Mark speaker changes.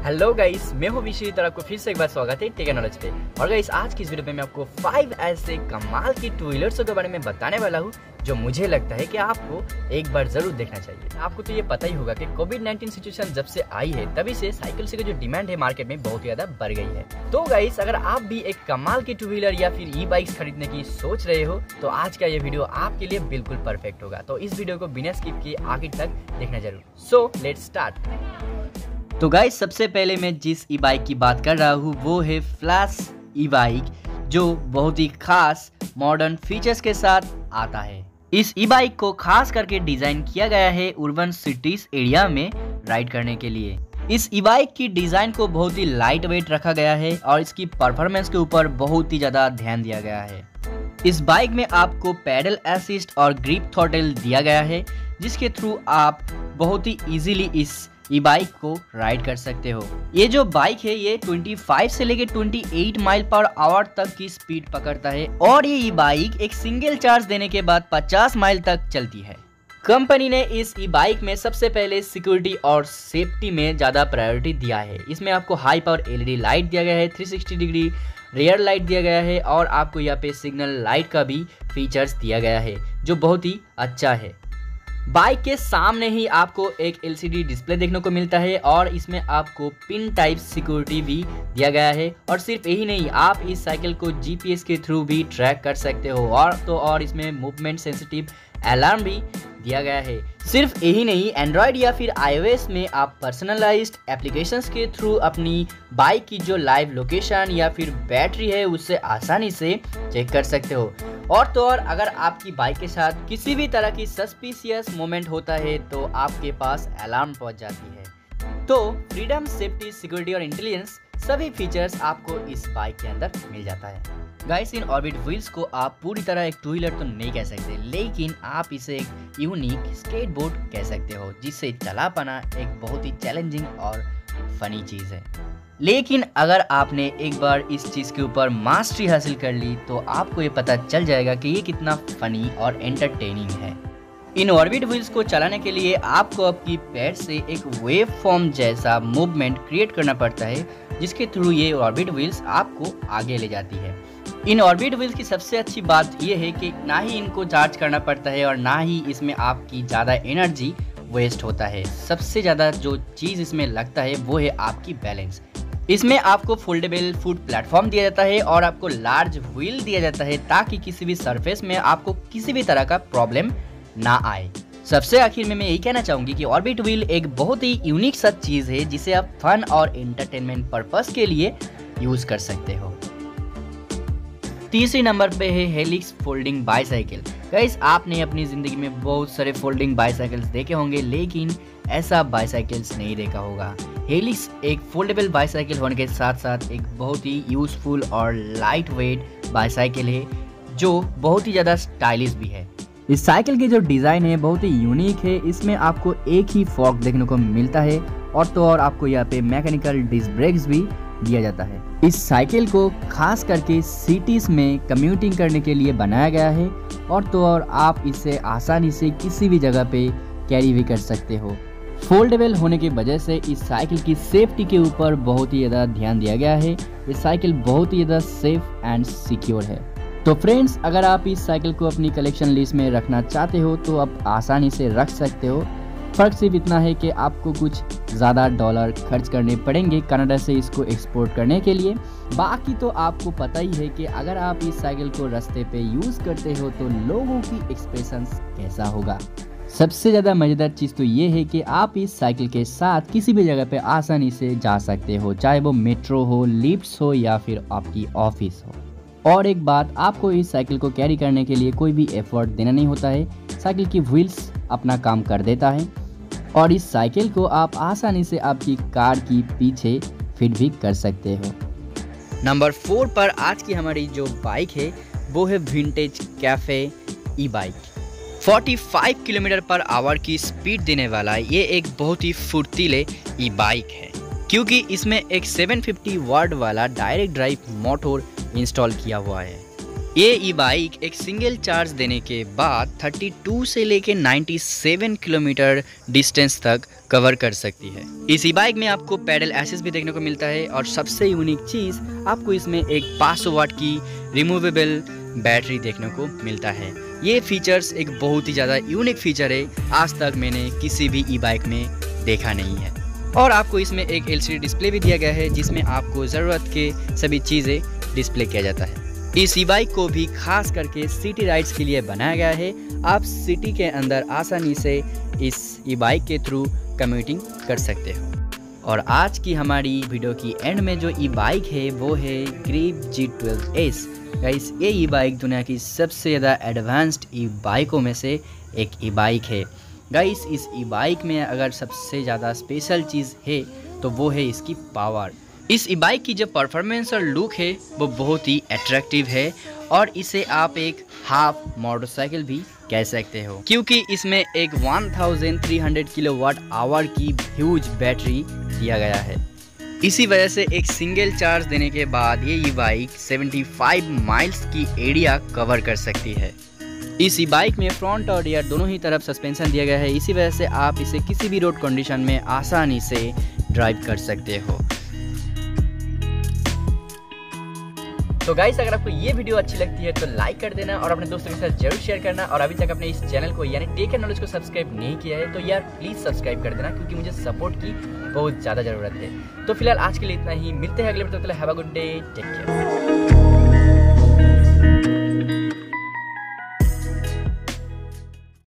Speaker 1: Hello guys, मैं हूं विशी और आपको फिर से एक बार स्वागत है टेक नॉलेज पे। और गाइस, आज की इस वीडियो पे मैं आपको 5 ऐसे कमाल की टू व्हीलर्स के बारे में बताने वाला हूं जो मुझे लगता है कि आपको एक बार जरूर देखना चाहिए। आपको तो ये पता ही होगा कि कोविड-19 सिचुएशन जब से आई है तभी से साइकिल से जो डिमांड है मार्केट में बहुत ज्यादा बढ़ गई है। तो गाइस, अगर आप भी एक कमाल की टू व्हीलर या फिर ई बाइक्स खरीदने की सोच रहे हो तो आज का ये वीडियो आपके लिए बिल्कुल परफेक्ट होगा। तो इस वीडियो को बिना स्किप किए आखिर तक देखना जरूर। So let's start. तो गाइस, सबसे पहले मैं जिस ई बाइक की बात कर रहा हूँ वो है फ्लैश ई बाइक, जो बहुत ही खास मॉडर्न फीचर्स के साथ आता है। इस ई बाइक को खास करके डिजाइन किया गया है अर्बन सिटीज एरिया में राइड करने के लिए। इस ई बाइक की डिजाइन को बहुत ही लाइट वेट रखा गया है और इसकी परफॉर्मेंस के ऊपर बहुत ही ज्यादा ध्यान दिया गया है। इस बाइक में आपको पैडल असिस्ट और ग्रिप थ्रॉटल दिया गया है, जिसके थ्रू आप बहुत ही इजीली इस ई बाइक को राइड कर सकते हो। ये जो बाइक है ये 25 से लेके 28 माइल पर आवर तक की स्पीड पकड़ता है और ये ई बाइक एक सिंगल चार्ज देने के बाद 50 माइल तक चलती है। कंपनी ने इस ई बाइक में सबसे पहले सिक्योरिटी और सेफ्टी में ज्यादा प्रायोरिटी दिया है। इसमें आपको हाई पावर एलईडी लाइट दिया गया है, 360 डिग्री रियर लाइट दिया गया है और आपको यहाँ पे सिग्नल लाइट का भी फीचर्स दिया गया है जो बहुत ही अच्छा है। बाइक के सामने ही आपको एक LCD डिस्प्ले देखने को मिलता है और इसमें आपको पिन टाइप सिक्योरिटी भी दिया गया है। और सिर्फ यही नहीं, आप इस साइकिल को GPS के थ्रू भी ट्रैक कर सकते हो और इसमें मूवमेंट सेंसिटिव अलार्म भी दिया गया है। सिर्फ यही नहीं, एंड्रॉयड या फिर iOS में आप पर्सनलाइज्ड एप्लीकेशंस के थ्रू अपनी बाइक की जो लाइव लोकेशन या फिर बैटरी है उससे आसानी से चेक कर सकते हो। और तो और अगर आपकी बाइक के साथ किसी भी तरह की सस्पिशियस मोमेंट होता है तो आपके पास अलार्म पहुंच जाती है। तो फ्रीडम, सेफ्टी, सिक्योरिटी और इंटेलिजेंस सभी फीचर्स आपको इस बाइक के अंदर मिल जाता है। गाइस, इन ऑर्बिट व्हील्स को आप पूरी तरह एक टू व्हीलर तो नहीं कह सकते, लेकिन आप इसे एक यूनिक स्केटबोर्ड कह सकते हो, जिसे चला पाना एक बहुत ही चैलेंजिंग और फनी चीज़ है। लेकिन अगर आपने एक बार इस चीज़ के ऊपर मास्टरी हासिल कर ली तो आपको ये पता चल जाएगा कि ये कितना फनी और एंटरटेनिंग है। इन ऑर्बिट व्हील्स को चलाने के लिए आपको आपकी पैर से एक वेव फॉर्म जैसा मूवमेंट क्रिएट करना पड़ता है, जिसके थ्रू ये ऑर्बिट व्हील्स आपको आगे ले जाती है। इन ऑर्बिट व्हील्स की सबसे अच्छी बात यह है कि ना ही इनको चार्ज करना पड़ता है और ना ही इसमें आपकी ज़्यादा एनर्जी वेस्ट होता है। सबसे ज़्यादा जो चीज़ इसमें लगता है वो है आपकी बैलेंस। इसमें आपको फोल्डेबल फुट प्लेटफॉर्म दिया जाता है और आपको लार्ज व्हील दिया जाता है ताकि किसी भी सरफेस में आपको किसी भी तरह का प्रॉब्लम ना आए। सबसे आखिर में मैं यही कहना चाहूंगी कि ऑर्बिट व्हील एक बहुत ही यूनिक सा चीज है जिसे आप फन और एंटरटेनमेंट पर्पस के लिए यूज कर सकते हो। तीसरी नंबर पे है हेलिक्स फोल्डिंग बाईसाइकिल। गाइस, आपने अपनी जिंदगी में बहुत सारे फोल्डिंग बाईसाइकिल्स देखे होंगे, लेकिन ऐसा बाईसाइकिल्स नहीं देखा होगा। हेलिक्स एक फोल्डेबल बाईसाइकिल होने के साथ साथ एक बहुत ही यूजफुल और लाइट वेट बाईसाइकिल है जो बहुत ही ज़्यादा स्टाइलिश भी है। इस साइकिल की जो डिज़ाइन है बहुत ही यूनिक है। इसमें आपको एक ही फॉर्क देखने को मिलता है और तो और आपको यहाँ पे मैकेनिकल डिस्क ब्रेक्स भी दिया जाता है। इस साइकिल को खास करके सिटीज में कम्यूटिंग करने के लिए बनाया गया है और तो और आप इसे आसानी से किसी भी जगह पे कैरी भी कर सकते हो। फोल्डेबल होने की वजह से इस साइकिल की सेफ्टी के ऊपर बहुत ही ज़्यादा ध्यान दिया गया है। ये साइकिल बहुत ही ज़्यादा सेफ एंड सिक्योर है। तो फ्रेंड्स, अगर आप इस साइकिल को अपनी कलेक्शन लिस्ट में रखना चाहते हो तो आप आसानी से रख सकते हो। फ़र्क सिर्फ इतना है कि आपको कुछ ज़्यादा डॉलर खर्च करने पड़ेंगे कनाडा से इसको एक्सपोर्ट करने के लिए। बाकी तो आपको पता ही है कि अगर आप इस साइकिल को रास्ते पे यूज़ करते हो तो लोगों की एक्सप्रेशंस कैसा होगा। सबसे ज़्यादा मज़ेदार चीज़ तो ये है कि आप इस साइकिल के साथ किसी भी जगह पे आसानी से जा सकते हो, चाहे वो मेट्रो हो, लिफ्ट्स हो या फिर आपकी ऑफिस हो। और एक बात, आपको इस साइकिल को कैरी करने के लिए कोई भी एफर्ट देना नहीं होता है। साइकिल की व्हील्स अपना काम कर देता है और इस साइकिल को आप आसानी से आपकी कार की पीछे फिट भी कर सकते हो। नंबर 4 पर आज की हमारी जो बाइक है वो है विंटेज कैफे ई बाइक। 45 किलोमीटर पर आवर की स्पीड देने वाला ये एक बहुत ही फुर्तीले ई बाइक है, क्योंकि इसमें एक 750 वाट वाला डायरेक्ट ड्राइव मोटर इंस्टॉल किया हुआ है। ये ई बाइक एक सिंगल चार्ज देने के बाद 32 से लेके 97 किलोमीटर डिस्टेंस तक कवर कर सकती है। इस ई बाइक में आपको पैडल एसिस्ट भी देखने को मिलता है और सबसे यूनिक चीज़ आपको इसमें एक 500 वाट की रिमूवेबल बैटरी देखने को मिलता है। ये फीचर्स एक बहुत ही ज़्यादा यूनिक फीचर है, आज तक मैंने किसी भी ई बाइक में देखा नहीं है। और आपको इसमें एक LCD डिस्प्ले भी दिया गया है जिसमें आपको ज़रूरत के सभी चीज़ें डिस्प्ले किया जाता है। इस ई बाइक को भी खास करके सिटी राइड्स के लिए बनाया गया है। आप सिटी के अंदर आसानी से इस ई बाइक के थ्रू कम्यूटिंग कर सकते हो। और आज की हमारी वीडियो की एंड में जो ई बाइक है वो है ग्रिप G12S। गाइस, ये ई बाइक दुनिया की सबसे ज़्यादा एडवांस्ड ई बाइकों में से एक ई बाइक है। गाइस, इस ई बाइक में अगर सबसे ज़्यादा स्पेशल चीज़ है तो वो है इसकी पावर। इस ई बाइक की जो परफॉर्मेंस और लुक है वो बहुत ही अट्रैक्टिव है और इसे आप एक हाफ मोटरसाइकिल भी कह सकते हो, क्योंकि इसमें एक 1300 किलोवाट आवर की ह्यूज बैटरी दिया गया है। इसी वजह से एक सिंगल चार्ज देने के बाद ये ई बाइक 75 माइल्स की एरिया कवर कर सकती है। इस ई बाइक में फ्रंट और रियर दोनों ही तरफ सस्पेंशन दिया गया है, इसी वजह से आप इसे किसी भी रोड कंडीशन में आसानी से ड्राइव कर सकते हो। तो गाइस, अगर आपको ये वीडियो अच्छी लगती है तो लाइक कर देना और अपने दोस्तों के साथ जरूर शेयर करना। और अभी तक अपने इस चैनल को यानी टेक एंड नॉलेज को सब्सक्राइब नहीं किया है तो यार प्लीज सब्सक्राइब कर देना, क्योंकि मुझे सपोर्ट की बहुत ज़्यादा ज़रूरत है। तो फिलहाल आज के लिए इतना ही, मिलते हैं अगले वीडियो में। Have a good day, take care.